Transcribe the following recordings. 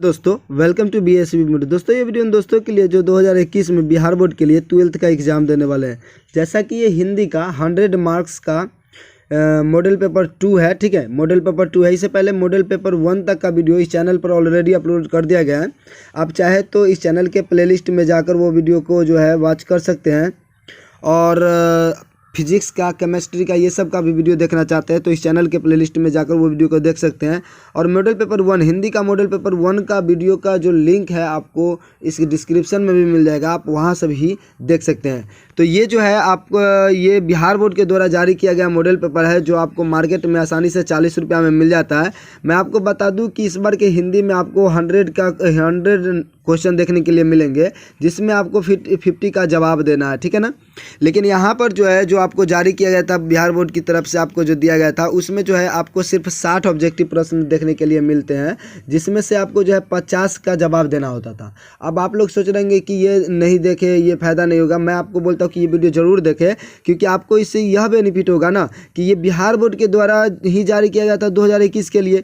दोस्तों welcome to BSB media. दोस्तों ये वीडियो उन दोस्तों के लिए जो 2021 में बिहार बोर्ड के लिए 12th का एग्ज़ाम देने वाले हैं। जैसा कि ये हिंदी का 100 मार्क्स का मॉडल पेपर 2 है, ठीक है। मॉडल पेपर 2 है। इससे पहले मॉडल पेपर 1 तक का वीडियो इस चैनल पर ऑलरेडी अपलोड कर दिया गया है। आप चाहे तो इस चैनल के प्लेलिस्ट में जाकर वो वीडियो को जो है वॉच कर सकते हैं। और फिजिक्स का, केमिस्ट्री का, ये सब का भी वीडियो देखना चाहते हैं तो इस चैनल के प्लेलिस्ट में जाकर वो वीडियो को देख सकते हैं। और मॉडल पेपर 1 हिंदी का मॉडल पेपर 1 का वीडियो का जो लिंक है आपको इस डिस्क्रिप्शन में भी मिल जाएगा, आप वहां से भी देख सकते हैं। तो ये जो है आपको ये बिहार बोर्ड के द्वारा जारी किया गया मॉडल पेपर है जो आपको मार्केट में आसानी से 40 रुपया में मिल जाता है। मैं आपको बता दूं कि इस बार के हिंदी में आपको 100 क्वेश्चन देखने के लिए मिलेंगे, जिसमें आपको 50 का जवाब देना है, ठीक है ना। लेकिन यहाँ पर जो है जो आपको जारी किया गया था बिहार बोर्ड की तरफ से, आपको जो दिया गया था उसमें जो है आपको सिर्फ 60 ऑब्जेक्टिव प्रश्न देखने के लिए मिलते हैं, जिसमें से आपको जो है 50 का जवाब देना होता था। अब आप लोग सोच रहेंगे कि ये नहीं देखे, ये फ़ायदा नहीं होगा। मैं आपको बोलता हूँ कि ये वीडियो ज़रूर देखें, क्योंकि आपको इससे यह बेनिफिट होगा ना कि ये बिहार बोर्ड के द्वारा ही जारी किया गया था 2021 के लिए।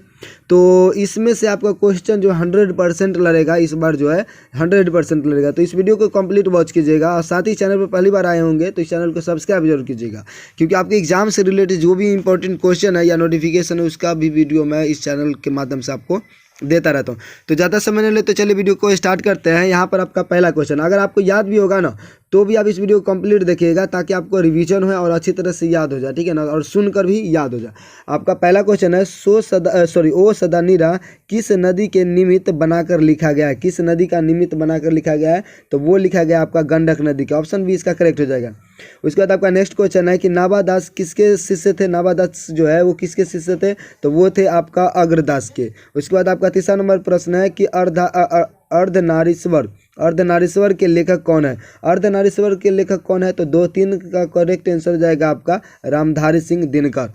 तो इसमें से आपका क्वेश्चन जो 100% लड़ेगा, इस बार जो है 100% लड़ेगा। तो इस वीडियो को कंप्लीट वॉच कीजिएगा और साथ ही चैनल पर पहली बार आए होंगे तो इस चैनल को सब्सक्राइब जरूर कीजिएगा, क्योंकि आपके एग्जाम से रिलेटेड जो भी इंपॉर्टेंट क्वेश्चन है या नोटिफिकेशन है उसका भी वीडियो मैं इस चैनल के माध्यम से आपको देता रहता हूँ। तो ज़्यादा समय नहीं लेते, चलिए वीडियो को स्टार्ट करते हैं। यहाँ पर आपका पहला क्वेश्चन, अगर आपको याद भी होगा ना तो भी आप इस वीडियो को कंप्लीट देखिएगा, ताकि आपको रिवीजन हो और अच्छी तरह से याद हो जाए, ठीक है ना, और सुनकर भी याद हो जाए। आपका पहला क्वेश्चन है ओ सदा नीरा किस नदी के निमित्त बनाकर लिखा गया है। किस नदी का निमित्त बनाकर लिखा गया है, तो वो लिखा गया आपका गंडक नदी का। ऑप्शन बी इसका करेक्ट हो जाएगा। उसके बाद आपका नेक्स्ट क्वेश्चन है कि नाभादास किसके शिष्य थे। नाभादास जो है वो किसके शिष्य थे, तो वो थे आपका अग्रदास के। उसके बाद आपका तीसरा नंबर प्रश्न है कि अर्धनारीश्वर के लेखक कौन है। अर्धनारीश्वर के लेखक कौन है, तो 2-3 का करेक्ट आंसर हो जाएगा आपका रामधारी सिंह दिनकर।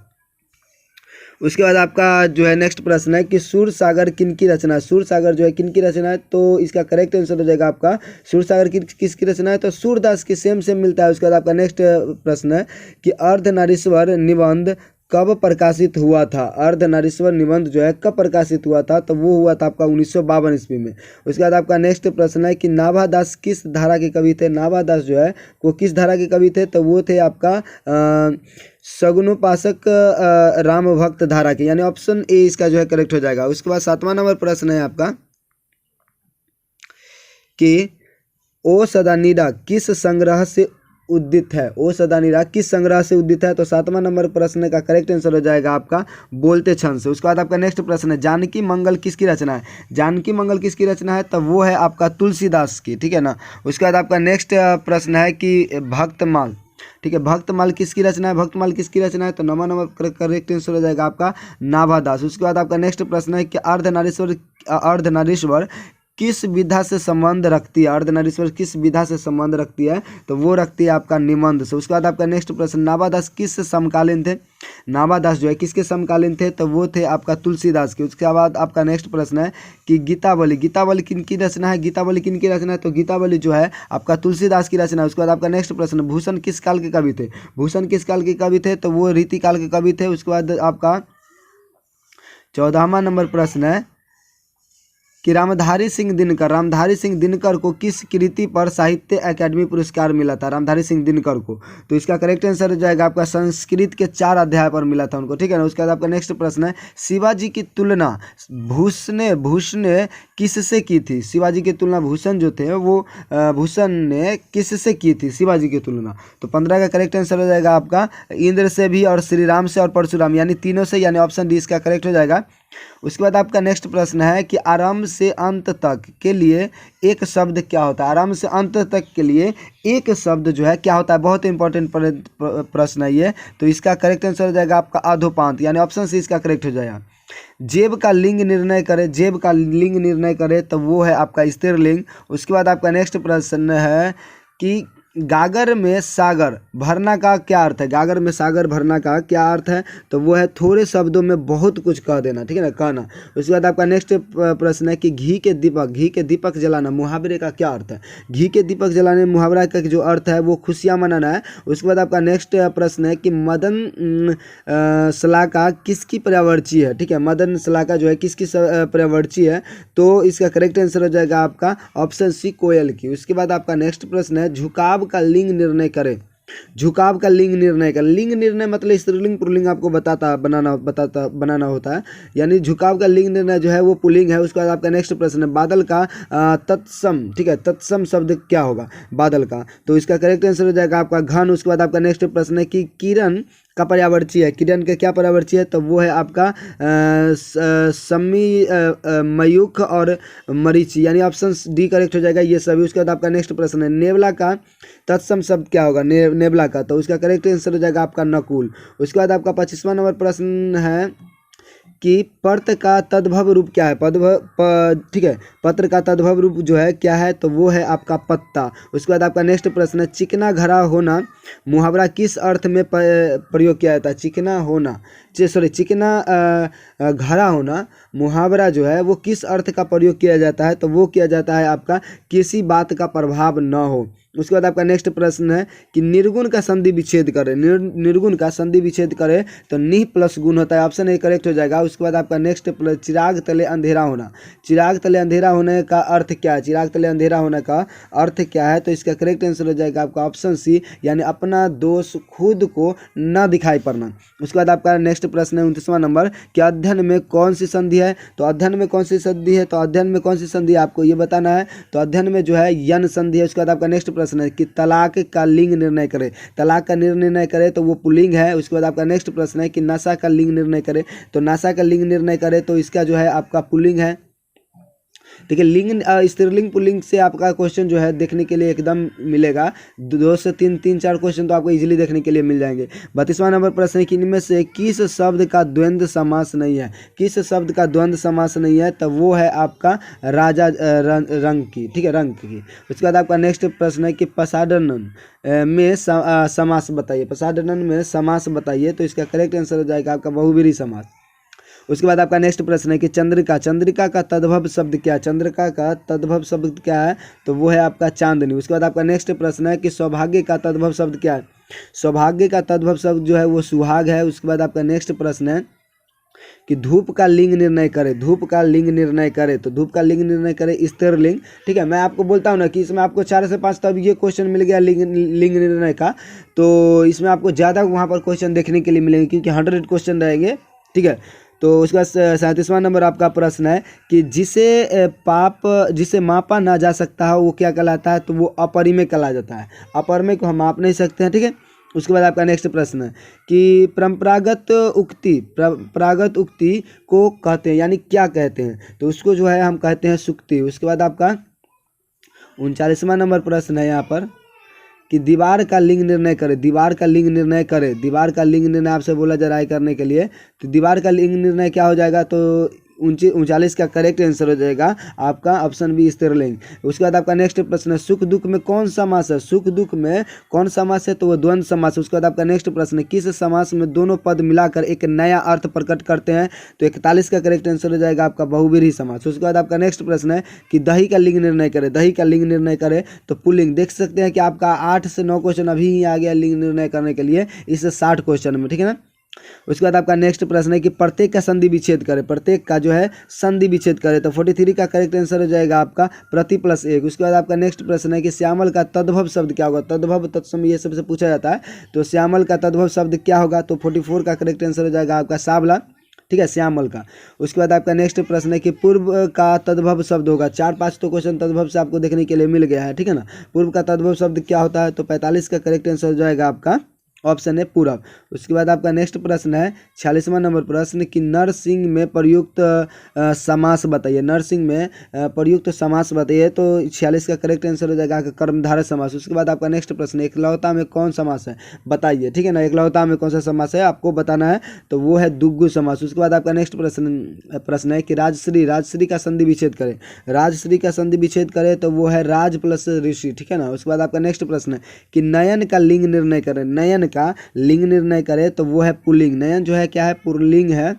उसके बाद आपका जो है नेक्स्ट प्रश्न है कि सूरसागर किनकी रचना है। सूरसागर जो है किनकी रचना है, तो इसका करेक्ट आंसर हो जाएगा आपका सूरसागर किसकी रचना है, तो सूरदास की। सेम मिलता है। उसके बाद आपका नेक्स्ट प्रश्न है कि अर्धनारीश्वर निबंध कब प्रकाशित हुआ था। अर्धनारीश्वर निबंध जो है कब प्रकाशित हुआ था, तो वो हुआ था आपका 1952 ईस्वी में। उसके बाद आपका नेक्स्ट प्रश्न है कि नाभादास किस धारा के कवि थे। नाभादास जो है वो किस धारा के कवि थे, तो वो थे आपका सगुनोपासक राम भक्त धारा के, यानी ऑप्शन ए इसका जो है करेक्ट हो जाएगा। उसके बाद 7वां नंबर प्रश्न है आपका कि ओ सदानीरा किस संग्रह से उद्दित है। ओ सदानीरा किस संग्रह से उद्दित है, तो 7वां नंबर प्रश्न का करेक्ट आंसर हो जाएगा आपका बोलते छंद से। उसके बाद आपका नेक्स्ट प्रश्न है जानकी मंगल किसकी रचना है। जानकी मंगल किसकी रचना है, तो वो है आपका तुलसीदास की, ठीक है ना। उसके बाद आपका नेक्स्ट प्रश्न है कि भक्तमाल, ठीक है, भक्तमाल किसकी रचना है। भक्तमाल किसकी रचना है, तो 9वां नंबर करेक्ट आंसर हो जाएगा आपका नाभादास। उसके बाद आपका नेक्स्ट प्रश्न है कि अर्धनारीश्वर किस विधा से संबंध रखती है। अर्धनारीश्वर किस विधा से संबंध रखती है, तो वो रखती है आपका निबंध से। उसके बाद आपका नेक्स्ट प्रश्न, नाभादास किस समकालीन थे। नाभादास जो है किसके समकालीन थे, तो वो थे आपका तुलसीदास के। उसके बाद आपका नेक्स्ट प्रश्न है कि गीतावली किनकी रचना है। गीतावली किनकी रचना है, तो गीतावली जो है आपका तुलसीदास की रचना है। उसके बाद आपका नेक्स्ट प्रश्न, भूषण किस काल के कवि थे। भूषण किस काल के कवि थे, तो वो रीति काल के कवि थे। उसके बाद आपका 14वां नंबर प्रश्न है कि रामधारी सिंह दिनकर को किस कृति पर साहित्य अकादमी पुरस्कार मिला था। रामधारी सिंह दिनकर को, तो इसका करेक्ट आंसर हो जाएगा आपका संस्कृत के 4 अध्याय पर मिला था उनको, ठीक है ना। उसके बाद आपका नेक्स्ट प्रश्न है शिवाजी की तुलना भूषण ने किससे की थी। शिवाजी की तुलना भूषण जो थे वो भूषण ने किससे की थी शिवाजी की तुलना, तो 15 का करेक्ट आंसर हो जाएगा आपका इंद्र से भी और श्री राम से और परशुराम, यानी तीनों से, यानी ऑप्शन डी इसका करेक्ट हो जाएगा। उसके बाद आपका नेक्स्ट प्रश्न है कि आरंभ से अंत तक के लिए एक शब्द क्या होता है। आरंभ से अंत तक के लिए एक शब्द जो है क्या होता है, बहुत इंपॉर्टेंट प्रश्न है ये। तो इसका करेक्ट आंसर हो जाएगा आपका अधोपांत, यानी ऑप्शन सी इसका करेक्ट हो जाएगा। जेब का लिंग निर्णय करे, तो वो है आपका स्त्रीलिंग। उसके बाद आपका नेक्स्ट प्रश्न है कि गागर में सागर भरना का क्या अर्थ है? गागर में सागर भरना का क्या अर्थ है? तो वो है थोड़े शब्दों में बहुत कुछ कह देना, ठीक है ना, कहना। उसके बाद आपका नेक्स्ट प्रश्न है कि घी के दीपक जलाना मुहावरे का क्या अर्थ है? घी के दीपक जलाने मुहावरा का जो अर्थ है वो खुशियाँ मनाना है। उसके बाद आपका नेक्स्ट प्रश्न है कि मदन शलाका किसकी पर्यायवाची है? ठीक है, मदन शलाका जो है किसकी पर्यायवाची है? तो इसका करेक्ट आंसर हो जाएगा आपका ऑप्शन सी, कोयल की। उसके बाद आपका नेक्स्ट प्रश्न है झुकाव का लिंग निर्णय करें। झुकाव का लिंग निर्णय का लिंग निर्णय मतलब स्त्रीलिंग पुल्लिंग आपको बनाना होता है, यानी झुकाव का लिंग निर्णय जो है वो पुल्लिंग है। उसके बाद आपका नेक्स्ट प्रश्न है बादल का तत्सम, ठीक है, तत्सम शब्द क्या होगा बादल का? तो इसका करेक्ट आंसर हो जाएगा आपका घन। उसके बाद आपका नेक्स्ट प्रश्न है कि किरण का पर्यायवाची है। किरण का क्या पर्यायवाची है? तो वो है आपका समी, मयूख और मरीचि, यानी ऑप्शन डी करेक्ट हो जाएगा ये सभी। उसके बाद आपका नेक्स्ट प्रश्न है नेवला का तत्सम शब्द क्या होगा? नेवला का, तो उसका करेक्ट आंसर हो जाएगा आपका नकुल। उसके बाद आपका 25वां नंबर प्रश्न है कि पत्र का तद्भव रूप क्या है? ठीक है, पत्र का तद्भव रूप जो है क्या है? तो वो है आपका पत्ता। उसके बाद आपका नेक्स्ट प्रश्न है चिकना घरा होना मुहावरा किस अर्थ में प्रयोग किया जाता है? चिकना होना, चिकना घरा होना मुहावरा जो है वो किस अर्थ का प्रयोग किया जाता है? तो वो किया जाता है आपका किसी बात का प्रभाव न हो। उसके बाद आपका नेक्स्ट प्रश्न है कि निर्गुण का संधि विच्छेद करें। निर्गुण का संधि विच्छेद करें तो नि प्लस गुण होता है, ऑप्शन ए करेक्ट हो जाएगा। उसके बाद आपका नेक्स्ट चिराग तले अंधेरा होना। चिराग तले अंधेरा होने का अर्थ क्या है? चिराग तले अंधेरा होने का अर्थ क्या है? तो इसका करेक्ट आंसर हो जाएगा आपका ऑप्शन सी, यानी अपना दोष खुद को न दिखाई पड़ना। उसके बाद आपका नेक्स्ट प्रश्न है 29वां नंबर कि अध्ययन में कौन सी संधि है? तो अध्ययन में कौन सी संधि है? तो अध्ययन में कौन सी संधि है आपको ये बताना है। तो अध्ययन में जो है यन संधि है। उसके बाद आपका नेक्स्ट प्रश्न है कि तलाक का लिंग निर्णय करें। तलाक का निर्णय करें तो वो पुल्लिंग है। उसके बाद आपका नेक्स्ट प्रश्न है कि नशा का लिंग निर्णय करें। तो नशा का लिंग निर्णय करें तो इसका जो है आपका पुल्लिंग है, ठीक है। लिंग स्त्रीलिंग पुल्लिंग से आपका क्वेश्चन जो है देखने के लिए एकदम मिलेगा। 2 से 3-4 क्वेश्चन तो आपको इजीली देखने के लिए मिल जाएंगे। 32वां नंबर प्रश्न है कि इनमें से किस शब्द का द्वंद्व समास नहीं है? किस शब्द का द्वंद्व समास नहीं है? तो वो है आपका राजा रंग की, ठीक है, रंग की। उसके बाद आपका नेक्स्ट प्रश्न है कि प्रसादनन में समास बताइए। प्रसादनन में समास बताइए। तो इसका करेक्ट आंसर हो जाएगा आपका बहुव्रीहि समास। उसके बाद आपका नेक्स्ट प्रश्न है कि चंद्रिका का तद्भव शब्द क्या है? चंद्रिका का तद्भव शब्द क्या है? तो वो है आपका चांदनी। उसके बाद आपका नेक्स्ट प्रश्न है कि सौभाग्य का तद्भव शब्द क्या है? सौभाग्य का तद्भव शब्द जो है वो सुहाग है। उसके बाद आपका नेक्स्ट प्रश्न है कि धूप का लिंग निर्णय करे। धूप का लिंग निर्णय करे, तो धूप का लिंग निर्णय करे स्त्रीलिंग, ठीक है। मैं आपको बोलता हूँ ना कि इसमें आपको 4 से 5 तब ये क्वेश्चन मिल गया लिंग निर्णय का, तो इसमें आपको ज़्यादा वहाँ पर क्वेश्चन देखने के लिए मिलेंगे क्योंकि 100 क्वेश्चन रहेंगे, ठीक है। तो उसका 37वां नंबर आपका प्रश्न है कि जिसे मापा ना जा सकता है वो क्या कहलाता है? तो वो अपरिमेय कहला जाता है। अपरिमेय को हम माप नहीं सकते हैं, ठीक है। उसके बाद आपका नेक्स्ट प्रश्न है कि परंपरागत उक्ति को कहते हैं, यानी क्या कहते हैं? तो उसको जो है हम कहते हैं सुक्ति। उसके बाद आपका 39वां नंबर प्रश्न है यहाँ पर कि दीवार का लिंग निर्णय करें। दीवार का लिंग निर्णय करें। दीवार का लिंग निर्णय आपसे बोला जा रहा है करने के लिए, तो दीवार का लिंग निर्णय क्या हो जाएगा? तो 39 का करेक्ट आंसर हो जाएगा आपका ऑप्शन बी स्त्रीलिंग। उसके बाद आपका नेक्स्ट प्रश्न है सुख दुख में कौन समास है? सुख दुख में कौन समास है? तो वो द्वंद्व समास। उसके बाद आपका नेक्स्ट प्रश्न है किस समास में दोनों पद मिलाकर एक नया अर्थ प्रकट करते हैं? तो 41 का करेक्ट आंसर हो जाएगा आपका बहुव्रीहि समास। उसके बाद आपका नेक्स्ट प्रश्न है कि दही का लिंग निर्णय करें। दही का लिंग निर्णय करें तो पुल्लिंग। देख सकते हैं कि आपका 8 से 9 क्वेश्चन अभी ही आ गया लिंग निर्णय करने के लिए, इससे 60 क्वेश्चन में, ठीक है ना। उसके बाद आपका नेक्स्ट प्रश्न है कि प्रत्येक का संधि विच्छेद करें। प्रत्येक का जो है संधि विच्छेद करें, तो 43 का करेक्ट आंसर हो जाएगा आपका प्रति प्लस 1। उसके बाद आपका नेक्स्ट प्रश्न है कि श्यामल का तद्भव शब्द क्या होगा? तद्भव तत्सम ये सबसे पूछा जाता है, तो श्यामल का तद्भव शब्द क्या होगा? तो 44 का करेक्ट आंसर हो जाएगा आपका सांवला, ठीक है, श्यामल का। उसके बाद आपका नेक्स्ट प्रश्न है कि पूर्व का तद्भव शब्द होगा। 4-5 तो क्वेश्चन तद्भव से आपको देखने के लिए मिल गया है, ठीक है ना। पूर्व का तद्भव शब्द क्या होता है? तो 45 का करेक्ट आंसर हो जाएगा आपका ऑप्शन है पूरब। उसके बाद आपका नेक्स्ट प्रश्न है 46वां नंबर प्रश्न कि नरसिंह में प्रयुक्त समास बताइए। नरसिंह में प्रयुक्त समास बताइए। तो 46 का करेक्ट आंसर हो जाएगा कर्मधारय समास। उसके बाद आपका नेक्स्ट प्रश्न एकलौता में कौन समास है बताइए, ठीक है ना। एकलौता में कौन सा समास है आपको बताना है, तो वो है दुग्गु समास। उसके बाद आपका नेक्स्ट प्रश्न है कि राजश्री का संधि विच्छेद करें। राजश्री का संधि विच्छेद करें तो वो है राज प्लस ऋषि, ठीक है ना। उसके बाद आपका नेक्स्ट प्रश्न है कि नयन का लिंग निर्णय करें। नयन का लिंग निर्णय करें तो वो है पुल्लिंग। नयन जो है क्या है, पुल्लिंग है।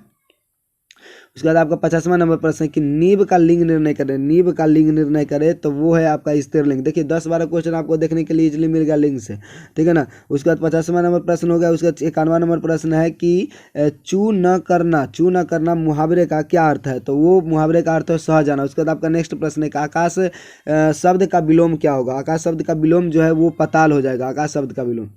उसके बाद आपका 50वां नंबर प्रश्न है कि नीब का लिंग निर्णय करें। नीब का लिंग निर्णय करें तो वो है आपका स्त्रीलिंग। देखिए 10-12 क्वेश्चन आपको देखने के लिए इजीली मिल गया लिंग से, ठीक है ना। उसके बाद 50वां नंबर प्रश्न हो गया। उसका 51वां नंबर प्रश्न है कि चू न करना मुहावरे का क्या अर्थ है, तो वो मुहावरे का अर्थ है सह जाना। उसके बाद आपका नेक्स्ट प्रश्न है कि आकाश शब्द का विलोम क्या होगा। आकाश शब्द का विलोम जो है वो पाताल हो जाएगा, आकाश शब्द का विलोम।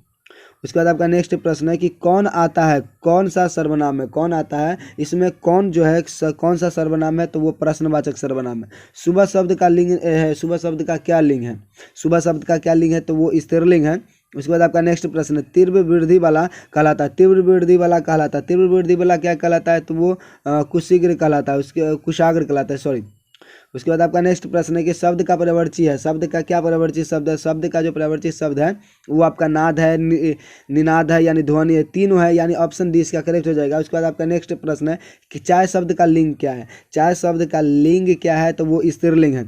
उसके बाद आपका नेक्स्ट प्रश्न है कि कौन आता है, कौन सा सर्वनाम है, कौन आता है, इसमें कौन जो है कौन सा सर्वनाम है, तो वो प्रश्नवाचक सर्वनाम है। सुबह शब्द का लिंग है, सुबह शब्द का क्या लिंग है, सुबह शब्द का क्या लिंग है, तो वो स्त्रीलिंग है। उसके बाद आपका नेक्स्ट प्रश्न है तीव्र वृद्धि वाला कहलाता है। तीव्र वृद्धि वाला कहलाता है, तीव्र वृद्धि वाला क्या कहलाता है, तो वो कुशीग्र कहलाता है, उसके कुशाग्र कहलाता है, सॉरी। उसके बाद आपका नेक्स्ट प्रश्न है कि शब्द का प्रवर्ची है। शब्द का क्या प्रवर्ची शब्द है, शब्द का जो प्रवर्ची शब्द है वो आपका नाद है, निनाद है यानी ध्वनि है, तीनों है, यानी ऑप्शन डी इसका करेक्ट हो जाएगा। उसके बाद आपका नेक्स्ट प्रश्न है कि चाय शब्द का लिंग क्या है। चाय शब्द का लिंग क्या है, तो वो स्त्रीलिंग है।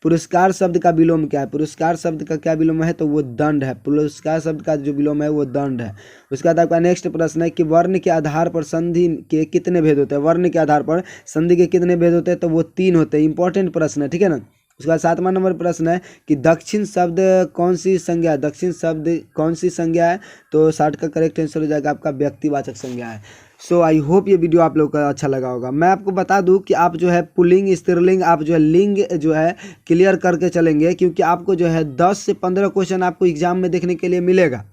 पुरस्कार शब्द का विलोम क्या है, पुरस्कार शब्द का क्या विलोम है, तो वो दंड है। पुरस्कार शब्द का जो विलोम है वो दंड है। उसके बाद आपका नेक्स्ट प्रश्न है कि वर्ण के आधार पर संधि के कितने भेद होते हैं। वर्ण के आधार पर संधि के कितने भेद होते हैं, तो वो 3 होते हैं। इंपॉर्टेंट प्रश्न है, ठीक है ना। उसके बाद 7वां नंबर प्रश्न है कि दक्षिण शब्द कौन सी संज्ञा है। दक्षिण शब्द कौन सी संज्ञा है, तो 60 का करेक्ट आंसर हो जाएगा आपका व्यक्तिवाचक संज्ञा है। सो आई होप ये वीडियो आप लोग का अच्छा लगा होगा। मैं आपको बता दूं कि आप जो है पुल्लिंग स्त्रीलिंग आप जो है लिंग जो है क्लियर करके चलेंगे, क्योंकि आपको जो है 10 से 15 क्वेश्चन आपको एग्जाम में देखने के लिए मिलेगा।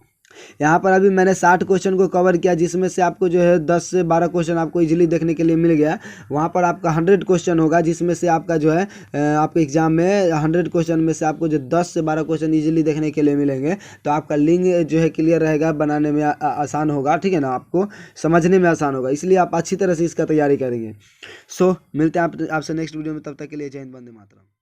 यहाँ पर अभी मैंने 60 क्वेश्चन को कवर किया, जिसमें से आपको जो है 10 से 12 क्वेश्चन आपको इजीली देखने के लिए मिल गया। वहाँ पर आपका 100 क्वेश्चन होगा, जिसमें से आपका जो है आपके एग्जाम में 100 क्वेश्चन में से आपको जो 10 से 12 क्वेश्चन इजीली देखने के लिए मिलेंगे। तो आपका लिंग जो है क्लियर रहेगा, बनाने में आसान होगा, ठीक है ना, आपको समझने में आसान होगा। इसलिए आप अच्छी तरह से इसका तैयारी करेंगे। सो मिलते हैं आपसे नेक्स्ट वीडियो में, तब तक के लिए जय हिंद, वंदे मातरम।